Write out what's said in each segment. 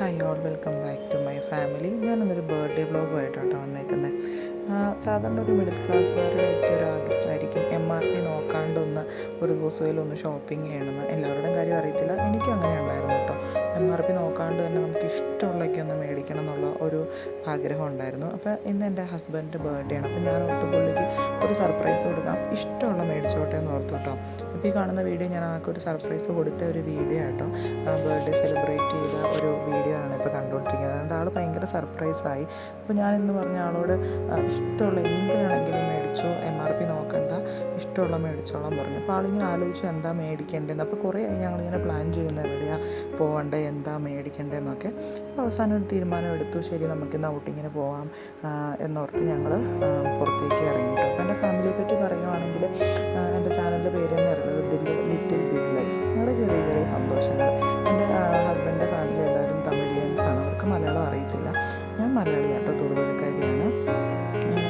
Hi all, welcome back to my family. ഞാനൊന്നൊരു birthday വ്ളോഗുമായിട്ടാണ് വന്നേക്കുന്നത്. സാധാരണ ഒരു മിഡിൽ ക്ലാസ്സുകാരുടെയൊക്കെ ഒരു ആഗ്രഹമായിരിക്കും MRP നോക്കാണ്ടൊന്ന് ഒരു ദിവസത്തിലൊന്ന് ഷോപ്പിംഗ് ചെയ്യണമെന്ന്. എല്ലാവരുടെയും കാര്യം അറിയത്തില്ല, എനിക്കും അങ്ങനെ ഉണ്ടായിരുന്നു കേട്ടോ. MRP നോക്കാണ്ട് തന്നെ നമുക്ക് ഇഷ്ടമുള്ളതൊക്കെ ഒന്ന് മേടിക്കണം എന്നുള്ള ഒരു ആഗ്രഹം ഉണ്ടായിരുന്നു. അപ്പോൾ ഇന്ന് എൻ്റെ ഹസ്ബൻഡിൻ്റെ ബർത്ത്ഡേ ആണ്. അപ്പോൾ ഞാൻ ഓർത്ത് പുള്ളിക്ക് ഒരു സർപ്രൈസ് കൊടുക്കാം, ഇഷ്ടമുള്ള മേടിച്ചോട്ടെ എന്ന് ഓർത്തു കേട്ടോ. അപ്പോൾ ഈ കാണുന്ന വീഡിയോ ഞാൻ ആൾക്ക് ഒരു സർപ്രൈസ് കൊടുത്ത ഒരു വീഡിയോ ആട്ടോ. ബർത്ത്ഡേ സെലിബ്രേറ്റ് ചെയ്ത ഒരു വീഡിയോ ആണ് ഇപ്പോൾ കണ്ടുകൊണ്ടിരിക്കുന്നത്. അതുകൊണ്ട് ആൾ ഭയങ്കര സർപ്രൈസായി. അപ്പോൾ ഞാനിന്ന് പറഞ്ഞ ആളോട് ഇഷ്ടമുള്ള എന്തിനാണെങ്കിലും മേടിച്ചോ, MRP നോക്കണ്ട, ഇഷ്ടമുള്ള മേടിച്ചോളാം പറഞ്ഞു. അപ്പോൾ ആളിങ്ങനെ ആലോചിച്ചു എന്താ മേടിക്കേണ്ടതെന്ന്. അപ്പോൾ കുറേ ആയി ഞങ്ങളിങ്ങനെ പ്ലാൻ ചെയ്യുന്നത് എവിടെയാണ് പോകേണ്ടത്, എന്താ മേടിക്കേണ്ടതെന്നൊക്കെ. അപ്പോൾ അവസാനം ഒരു തീരുമാനം എടുത്തു, ശരി നമുക്കിന്ന് ഔട്ടിങ്ങിന് പോകാം എന്നോർത്ത് ഞങ്ങൾ പുറത്തേക്ക് ഇറങ്ങിയിട്ടു. അപ്പോൾ എൻ്റെ ഫാമിലിയെ പറ്റി പറയുവാണെങ്കിൽ എൻ്റെ ചാനലിൻ്റെ പേര് തന്നെ അറിയുന്നത് ലിറ്റിൽ ബിഗ് ലൈഫ്. ഞങ്ങളുടെ ചെറിയ ചെറിയ സന്തോഷങ്ങൾ. എൻ്റെ ഹസ്ബൻഡിൻ്റെ ഫാമിലി എല്ലാവരും തമിഴിയൻസാണ്, അവർക്ക് മലയാളം അറിയത്തില്ല. ഞാൻ മലയാളിയാട്ടോ, തൊടുപുഴക്കാരിയാണ്.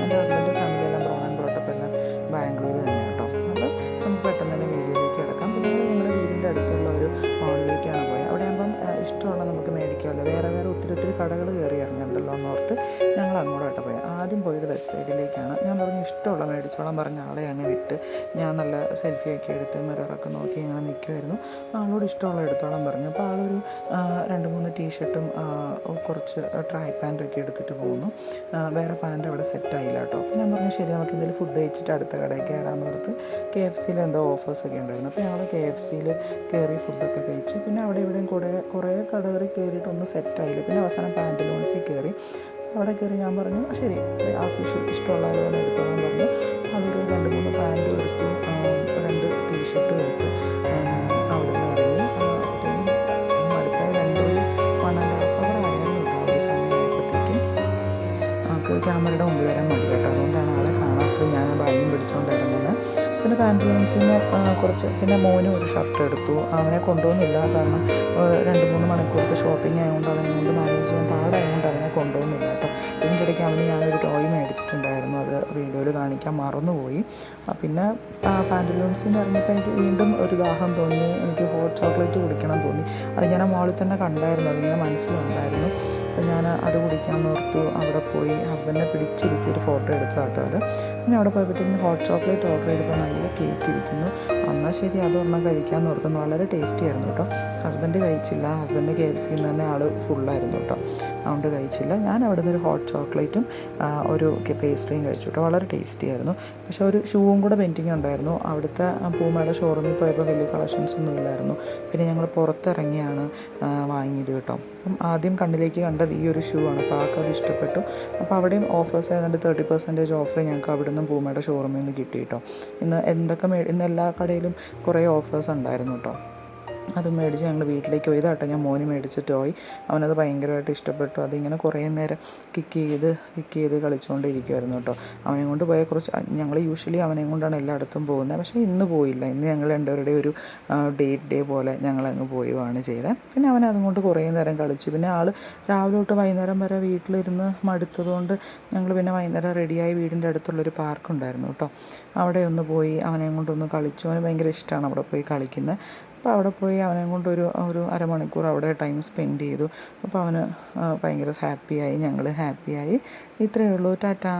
എൻ്റെ ഹസ്ബൻഡിൻ്റെ ഫാമിലി എല്ലാം ബ്രോൺ ആൻഡ് ബ്രോട്ടപ്പ് എല്ലാം ബാംഗ്ലൂർ തന്നെ കേട്ടോ. അപ്പോൾ നമുക്ക് പെട്ടെന്ന് തന്നെ വീഡിയോയിലേക്ക് കിടക്കാം. അപ്പോൾ ഞങ്ങളുടെ വീടിൻ്റെ അടുത്തുള്ള ഒരു മാളിലേക്കാണ് പോയത്. അവിടെ ആകുമ്പം ഇഷ്ടമുള്ള നമുക്ക് മേടിക്കാമല്ലോ. വേറെ ഒത്തിരി കടകൾ കയറി ഇറങ്ങുന്നുണ്ടല്ലോ എന്നോർത്ത് ഞങ്ങൾ അങ്ങോട്ടായിട്ട് പോയത്. ആദ്യം പോയത് വെസ്റ്റ് സൈഡിലേക്കാണ്. ഞാൻ പറഞ്ഞു ഇഷ്ടമുള്ള മേടിച്ചോളാം പറഞ്ഞ ആളെ അങ്ങ് വിട്ട് ഞാൻ നല്ല സെൽഫിയൊക്കെ എടുത്ത് മിററൊക്കെ നോക്കി അങ്ങനെ നിൽക്കുമായിരുന്നു. ആളോട് ഇഷ്ടമുള്ള എടുത്തോളം പറഞ്ഞു. അപ്പോൾ ആളൊരു 2-3 ടീഷർട്ടും കുറച്ച് ട്രാക്ക് പാൻറ്റൊക്കെ എടുത്തിട്ട് പോകുന്നു. വേറെ പാൻറ്റ് അവിടെ സെറ്റായില്ല കേട്ടോ. അപ്പോൾ ഞാൻ പറഞ്ഞു ശരി, നമുക്ക് എന്തെങ്കിലും ഫുഡ് കഴിച്ചിട്ട് അടുത്ത കടയിൽ കയറാമെന്ന് ഓർത്ത് KFCയിൽ എന്തോ ഓഫേഴ്സൊക്കെ ഉണ്ടായിരുന്നു. അപ്പോൾ ഞങ്ങൾ KFCയിൽ കയറി ഫുഡൊക്കെ കഴിച്ച് പിന്നെ അവിടെ ഇവിടെയും കുറേ കടകളിൽ കയറിയിട്ടൊന്നും സെറ്റായില്ല. പിന്നെ അവസാനം പാൻറ്റലൂൺസിൽ കയറി. അവിടെ കയറി ഞാൻ പറഞ്ഞു ശരി ഇഷ്ടമുള്ള പോലെ എടുത്തോളാൻ പറഞ്ഞു. അതൊരു 2-3 പാൻറ്റും എടുത്തു, 2 ടീഷർട്ടും എടുത്ത് അവിടെ നിന്ന് ഇറങ്ങി. അപ്പോഴത്തേക്കും അടുത്തായി 1.5 അവർ ആയിരുന്നു കേട്ടോ. ആ ഒരു സമയമായപ്പോഴത്തേക്കും ആൾക്ക് ക്യാമറയുടെ മുമ്പിൽ വരാൻ മതി കേട്ടോ. അതുകൊണ്ടാണ് ആളെ കാണാത്തത്. ഞാൻ ബാഗും പിടിച്ചുകൊണ്ട് ഇറങ്ങുന്നത്. പിന്നെ പാൻറ്റലൂൺസിൽ നിന്ന് കുറച്ച്, പിന്നെ മോനും ഒരു ഷർട്ട് എടുത്തു. അവനെ കൊണ്ടുപോകുന്നില്ല, കാരണം 2-3 മണിക്കൂറത്തെ ഷോപ്പിംഗ് ആയതുകൊണ്ട് അവനെ കൊണ്ട് മാനേജ് ചെയ്യാൻ പാടായതുകൊണ്ട് അവനെ കൊണ്ടുപോകുന്നില്ല കേട്ടോ. ഇതിൻ്റെ ഇടയ്ക്ക് അവന് ഞാനൊരു ടോയ് മേടിച്ചിട്ടുണ്ടായിരുന്നു, അത് വീഡിയോയിൽ കാണിക്കാൻ മറന്നുപോയി. പിന്നെ പാൻറ്റലൂൺസിൽ നിന്ന് ഇറങ്ങിയപ്പോൾ എനിക്ക് വീണ്ടും ഒരു ദാഹം തോന്നി. എനിക്ക് ഹോട്ട് ചോക്ലേറ്റ് കുടിക്കണം തോന്നി. അത് ഞാൻ മോളിൽ തന്നെ കണ്ടായിരുന്നു, അതിങ്ങനെ മനസ്സിലുണ്ടായിരുന്നു. അപ്പോൾ ഞാൻ അത് കുടിക്കാമെന്ന് ഓർത്തു. അവിടെ പോയി ഹസ്ബൻഡിനെ പിടിച്ചിരുത്തിയൊരു ഫോട്ടോ എടുത്ത കേട്ടോ അത്. പിന്നെ അവിടെ പോയപ്പോഴത്തേക്കും ഹോട്ട് ചോക്ലേറ്റ് ഓർഡർ ചെയ്തപ്പോൾ നല്ല കേക്ക് ഇരിക്കുന്നു. എന്നാൽ ശരി അതൊരെണ്ണം കഴിക്കാമെന്ന് ഓർത്തു. വളരെ ടേസ്റ്റി ആയിരുന്നു കേട്ടോ. ഹസ്ബൻഡ് കഴിച്ചില്ല, ഹസ്ബൻഡ് KFCയിൽ നിന്ന് തന്നെ ആൾ ഫുള്ളായിരുന്നു കേട്ടോ, അതുകൊണ്ട് കഴിച്ചില്ല. ഞാൻ അവിടെ നിന്ന് ഒരു ഹോട്ട് ചോക്ലേറ്റും ഒരു പേസ്ട്രിയും കഴിച്ചു കേട്ടോ. വളരെ ടേസ്റ്റി ആയിരുന്നു. പക്ഷേ ഒരു ഷൂവും കൂടെ പെൻഡിങ് ഉണ്ടായിരുന്നു. അവിടുത്തെ പൂമയുടെ ഷോറൂമിൽ പോയപ്പോൾ വലിയ കളക്ഷൻസ് ഒന്നും ഇല്ലായിരുന്നു. പിന്നെ ഞങ്ങൾ പുറത്തിറങ്ങിയാണ് വാങ്ങിയത് കേട്ടോ. അപ്പം ആദ്യം കണ്ണിലേക്ക് കണ്ടത് ഈ ഒരു ഷൂ ആണ്. അപ്പോൾ ആൾക്ക് അത് ഇഷ്ടപ്പെട്ടു. അപ്പോൾ അവിടെയും ഓഫേഴ്സ് ആയതുകൊണ്ട് 30% ഓഫർ ഞങ്ങൾക്ക് അവിടെ നിന്നും പൂമയുടെ ഷോറൂമിൽ നിന്ന് കിട്ടി കേട്ടോ. ഇന്ന് എല്ലാ കടയിലും കുറേ ഓഫേഴ്സ് ഉണ്ടായിരുന്നു കേട്ടോ. അത് മേടിച്ച് ഞങ്ങൾ വീട്ടിലേക്ക് പോയി. ഇതാട്ടോ ഞാൻ മോന് മേടിച്ചിട്ട് പോയി. അവനത് ഭയങ്കരമായിട്ട് ഇഷ്ടപ്പെട്ടു. അതിങ്ങനെ കുറേ നേരം കിക്ക് ചെയ്ത് കളിച്ചുകൊണ്ടിരിക്കുമായിരുന്നു കേട്ടോ. അവനെ കൊണ്ട് പോയ ഞങ്ങൾ യൂഷ്വലി അവനെ കൊണ്ടാണ് എല്ലായിടത്തും പോകുന്നത്. പക്ഷേ ഇന്ന് പോയില്ല. ഇന്ന് ഞങ്ങൾ രണ്ടുപേരുടെ ഒരു ഡേ പോലെ ഞങ്ങളങ്ങ് പോവുകയാണ് ചെയ്തത്. പിന്നെ അവൻ അതുകൊണ്ട് കുറേ നേരം കളിച്ചു. പിന്നെ ആൾ രാവിലെ തൊട്ട് വൈകുന്നേരം വരെ വീട്ടിലിരുന്ന് മടുത്തതുകൊണ്ട് ഞങ്ങൾ പിന്നെ വൈകുന്നേരം റെഡിയായി വീടിൻ്റെ അടുത്തുള്ളൊരു പാർക്കുണ്ടായിരുന്നു കേട്ടോ, അവിടെ ഒന്ന് പോയി അവനെ കൊണ്ടൊന്ന് കളിച്ചു. അവന് ഭയങ്കര ഇഷ്ടമാണ് അവിടെ പോയി കളിക്കുന്നത്. അപ്പോൾ അവിടെ പോയി അവനെ കൊണ്ട് ഒരു അരമണിക്കൂർ അവിടെ ടൈം സ്പെൻഡ് ചെയ്തു. അപ്പോൾ അവന് ഭയങ്കര ഹാപ്പിയായി, ഞങ്ങൾ ഹാപ്പിയായി. ഇത്രയേ ഉള്ളൂ. ടാറ്റാ.